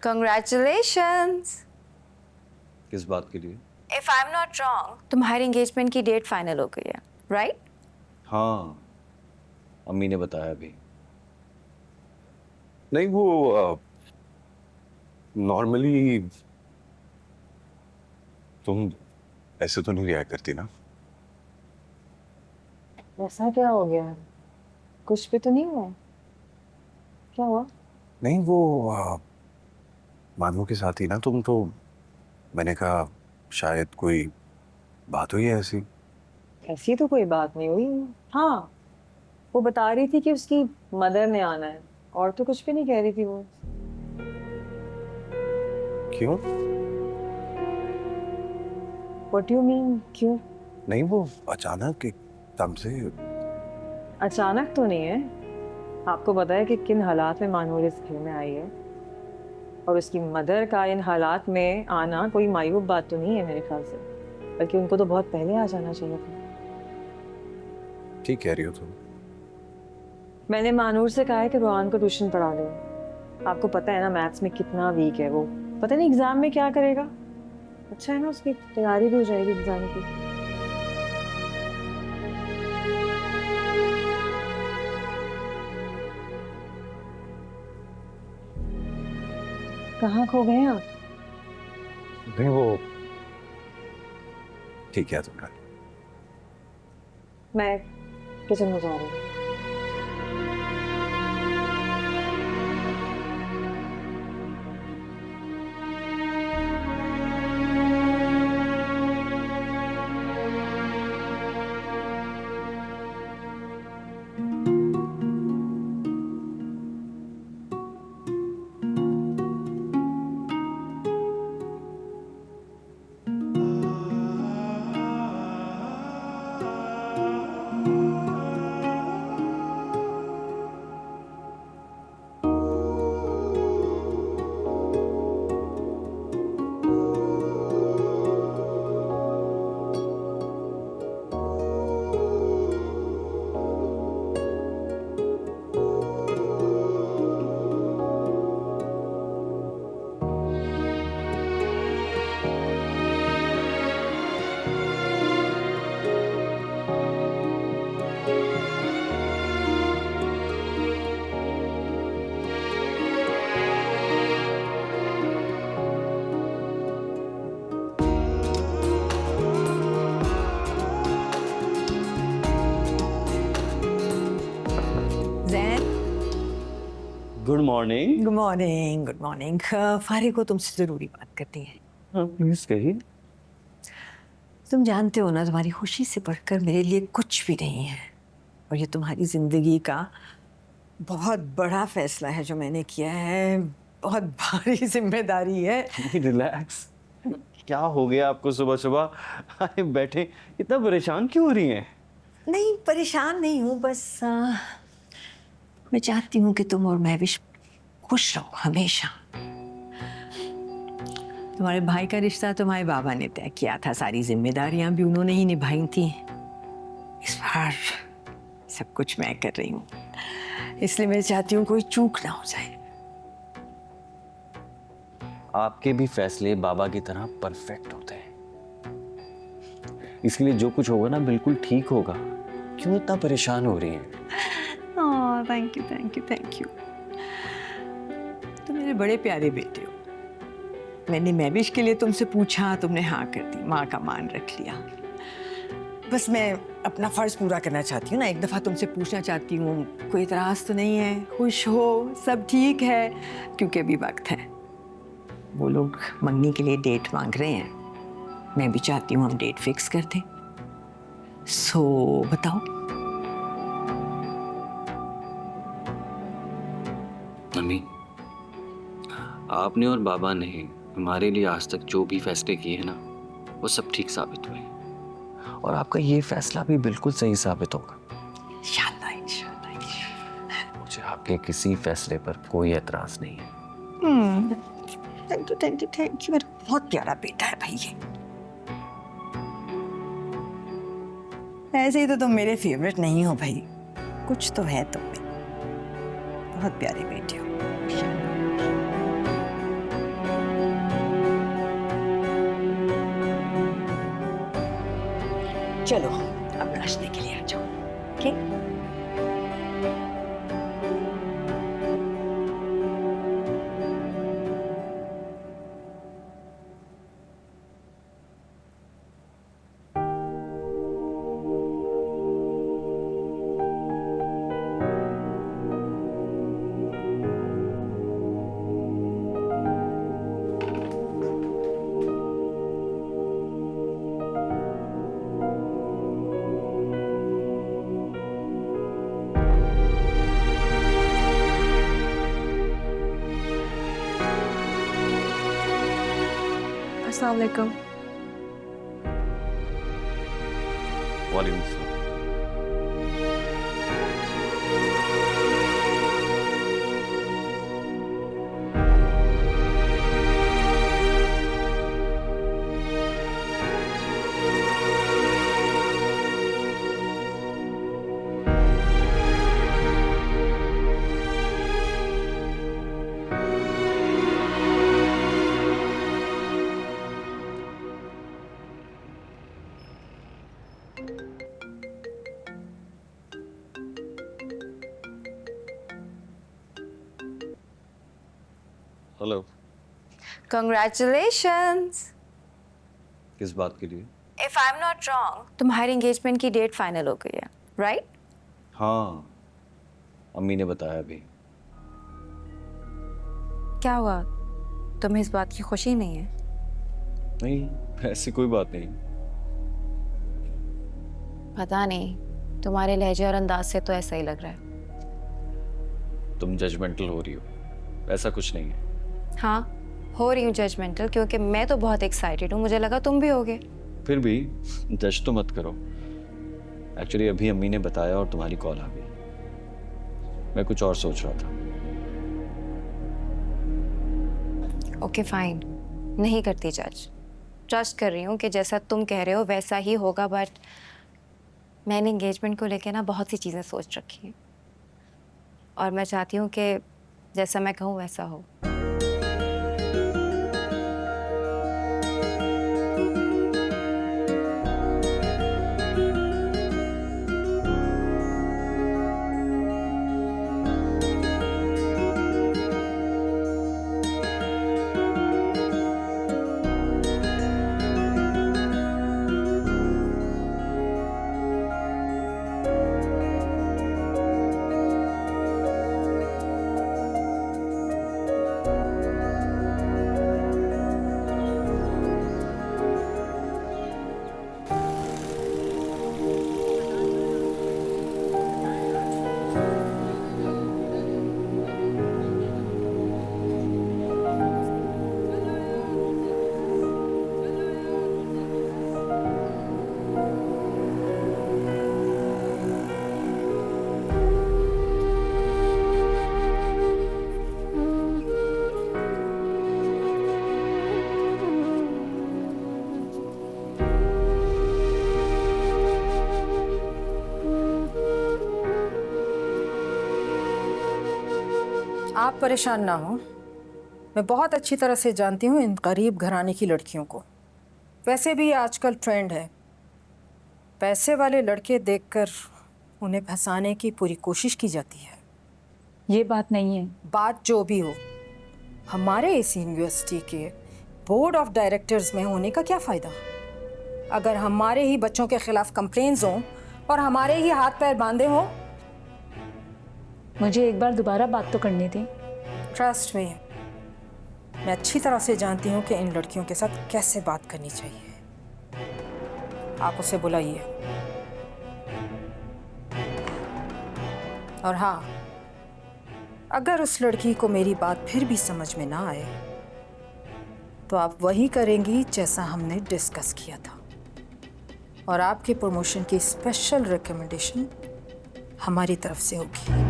Congratulations. किस बात के लिए? If I'm not wrong, तुम्हारी एंगेजमेंट की डेट फाइनल हो गई है, राइट? हाँ, अम्मी ने बताया अभी। नहीं वो नॉर्मली तुम ऐसे तो नहीं रिएक्ट करती ना। ऐसा क्या हो गया? कुछ भी तो नहीं हुआ? क्या हुआ? नहीं वो मानू के साथ ही ना तुम तो, मैंने कहा शायद कोई बात हुई है ऐसी। ऐसी तो कोई बात नहीं हुई। हाँ, वो बता रही थी कि उसकी मदर ने आना है, और तो कुछ भी नहीं कह रही थी वो। क्यों? What do you mean, क्यों? नहीं वो अचानक एकदम से। अचानक तो नहीं है। आपको पता है कि किन हालात में मानूर इस घर में आई है, और उसकी मदर का इन हालात में आना कोई मायूब बात तो नहीं है मेरे ख्याल से, बल्कि उनको तो बहुत पहले आ जाना चाहिए था। ठीक कह रही हो तुम। मैंने मानूर से कहा है कि रोहान को ट्यूशन पढ़ा दो। आपको पता है ना मैथ्स में कितना वीक है वो। पता नहीं एग्जाम में क्या करेगा। अच्छा है ना, उसकी तैयारी भी हो जाएगी एग्जाम की। कहाँ खो गए आप? नहीं वो ठीक है तुम्हारा। मैं किचन में जा रही हूँ। Good morning. Good morning, good morning. फारिग को तुमसे ज़रूरी बात करनी है। हाँ प्लीज कहिए। तुम जानते हो ना, तुम्हारी खुशी से बढ़कर मेरे लिए कुछ भी नहीं है, और ये तुम्हारी ज़िंदगी का बहुत बड़ा फैसला है जो मैंने किया है। बहुत भारी जिम्मेदारी है। रिलैक्स। क्या हो गया आपको सुबह सुबह? अरे बैठे, इतना परेशान क्यों हो रही हैं? नहीं, परेशान नहीं हूँ, बस मैं चाहती हूँ कि तुम और महविश खुश रहो हमेशा। तुम्हारे भाई का रिश्ता तुम्हारे बाबा ने तय किया था, सारी जिम्मेदारियां भी उन्होंने ही निभाई थी। इस बार सब कुछ मैं कर रही हूँ, इसलिए मैं चाहती हूँ कोई चूक ना हो जाए। आपके भी फैसले बाबा की तरह परफेक्ट होते हैं, इसलिए जो कुछ होगा ना बिल्कुल ठीक होगा। क्यों इतना परेशान हो रही हैं? Thank you, thank you, thank you. तुम मेरे बड़े प्यारे बेटे हो। मैंने महविश के लिए तुमसे पूछा, तुमने हाँ कर दी, माँ का मान रख लिया। बस मैं अपना फर्ज पूरा करना चाहती हूँ ना, एक दफ़ा तुमसे पूछना चाहती हूँ, कोई इतराज़ तो नहीं है? खुश हो? सब ठीक है? क्योंकि अभी वक्त है। वो लोग मंगनी के लिए डेट मांग रहे हैं, मैं भी चाहती हूँ हम डेट फिक्स कर दें। सो बताओ। मम्मी, आपने और बाबा ने हमारे लिए आज तक जो भी फैसले किए हैं ना, वो सब ठीक साबित हुए, और आपका ये फैसला भी बिल्कुल सही साबित होगा। इंशाल्लाह, इंशाल्लाह, इंशाल्लाह। मुझे आपके किसी फैसले पर कोई एतराज नहीं है। Thank you, thank you, thank you. मेरा बहुत प्यारा बेटा है भाई ये। ऐसे ही तो तुम मेरे फेवरेट नहीं हो भाई, कुछ तो है तुम में। बहुत प्यारे बेटे हो। चलो अब नाश्ते के लिए आ जाओ। ओके अस्सलाम वालेकुम। वालेकुम सलाम। हेलो। Congratulations. किस बात के लिए? If I'm not wrong, तुम्हारी एंगेजमेंट की डेट फाइनल हो गई है, राइट? हाँ, अम्मी ने बताया अभी। क्या हुआ? तुम्हें इस बात की खुशी नहीं है? नहीं, ऐसी कोई बात नहीं। पता नहीं, तुम्हारे लहजे और अंदाज से तो ऐसा ही लग रहा है। तुम जजमेंटल हो रही हो, ऐसा कुछ नहीं है। हाँ, हो रही हूँ जजमेंटल क्योंकि मैं तो बहुत एक्साइटेड हूँ, मुझे लगा तुम भी होगे। फिर भी जज तो मत करो। एक्चुअली अभी अम्मी ने बताया और तुम्हारी कॉल आ गई। मैं कुछ और सोच रहा था। ओके फाइन, नहीं करती जज। ट्रस्ट कर रही हूँ कि जैसा तुम कह रहे हो वैसा ही होगा, बट मैंने एंगेजमेंट को लेकर ना बहुत सी चीज़ें सोच रखी हैं और मैं चाहती हूँ कि जैसा मैं कहूँ वैसा हो। आप परेशान ना हो, मैं बहुत अच्छी तरह से जानती हूँ इन गरीब घराने की लड़कियों को। वैसे भी आजकल ट्रेंड है, पैसे वाले लड़के देखकर उन्हें फंसाने की पूरी कोशिश की जाती है। ये बात नहीं है। बात जो भी हो, हमारे इस यूनिवर्सिटी के बोर्ड ऑफ डायरेक्टर्स में होने का क्या फ़ायदा अगर हमारे ही बच्चों के खिलाफ कंप्लेंट्स हों और हमारे ही हाथ पैर बांधे हों। मुझे एक बार दोबारा बात तो करनी थी। ट्रस्ट में, मैं अच्छी तरह से जानती हूँ कि इन लड़कियों के साथ कैसे बात करनी चाहिए। आप उसे बुलाइए। और हाँ, अगर उस लड़की को मेरी बात फिर भी समझ में ना आए तो आप वही करेंगी जैसा हमने डिस्कस किया था, और आपके प्रमोशन की स्पेशल रिकमेंडेशन हमारी तरफ से होगी।